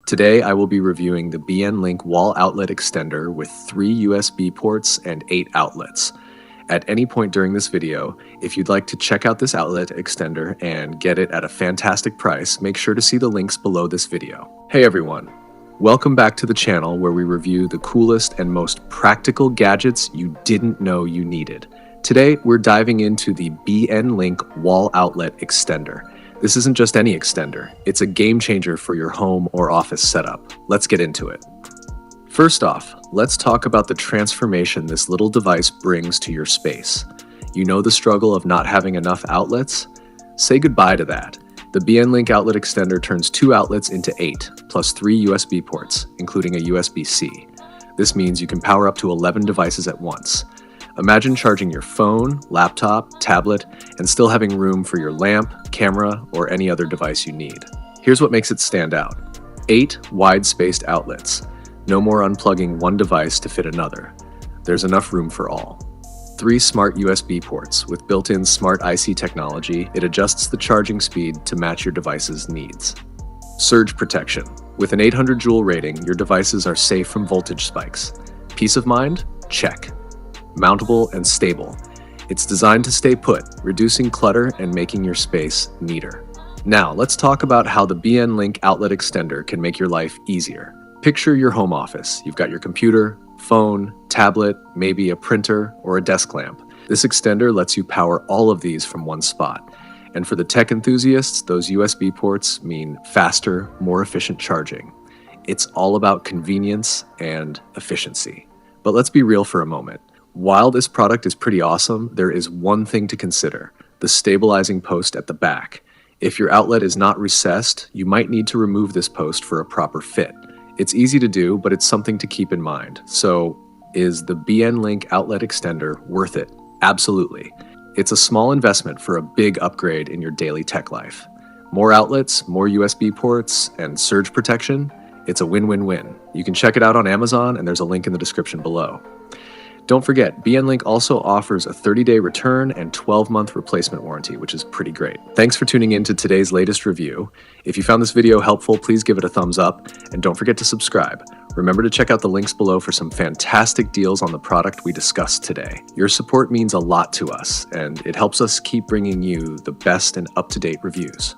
Today, I will be reviewing the BN-Link wall outlet extender with 3 USB ports and 8 outlets. At any point during this video, if you'd like to check out this outlet extender and get it at a fantastic price, make sure to see the links below this video. Hey everyone, welcome back to the channel where we review the coolest and most practical gadgets you didn't know you needed. Today, we're diving into the BN-Link wall outlet extender. This isn't just any extender, it's a game changer for your home or office setup. Let's get into it. First off, let's talk about the transformation this little device brings to your space. You know the struggle of not having enough outlets? Say goodbye to that. The BN-Link outlet extender turns 2 outlets into 8, plus 3 USB ports, including a USB-C. This means you can power up to 11 devices at once. Imagine charging your phone, laptop, tablet, and still having room for your lamp, camera, or any other device you need. Here's what makes it stand out. 8 wide-spaced outlets. No more unplugging one device to fit another. There's enough room for all. 3 smart USB ports. With built-in smart IC technology, it adjusts the charging speed to match your device's needs. Surge protection. With an 800 joule rating, your devices are safe from voltage spikes. Peace of mind? Check. Mountable and stable. It's designed to stay put, reducing clutter and making your space neater. Now, let's talk about how the BN-Link outlet extender can make your life easier. Picture your home office. You've got your computer, phone, tablet, maybe a printer, or a desk lamp. This extender lets you power all of these from one spot. And for the tech enthusiasts, those USB ports mean faster, more efficient charging. It's all about convenience and efficiency. But let's be real for a moment. While this product is pretty awesome, there is one thing to consider: the stabilizing post at the back. If your outlet is not recessed, you might need to remove this post for a proper fit. It's easy to do, but it's something to keep in mind. So, is the BN-Link outlet extender worth it? Absolutely. It's a small investment for a big upgrade in your daily tech life. More outlets, more USB ports, and surge protection? It's a win-win-win. You can check it out on Amazon, and there's a link in the description below. Don't forget, BN-Link also offers a 30-day return and 12-month replacement warranty, which is pretty great. Thanks for tuning in to today's latest review. If you found this video helpful, please give it a thumbs up, and don't forget to subscribe. Remember to check out the links below for some fantastic deals on the product we discussed today. Your support means a lot to us, and it helps us keep bringing you the best and up-to-date reviews.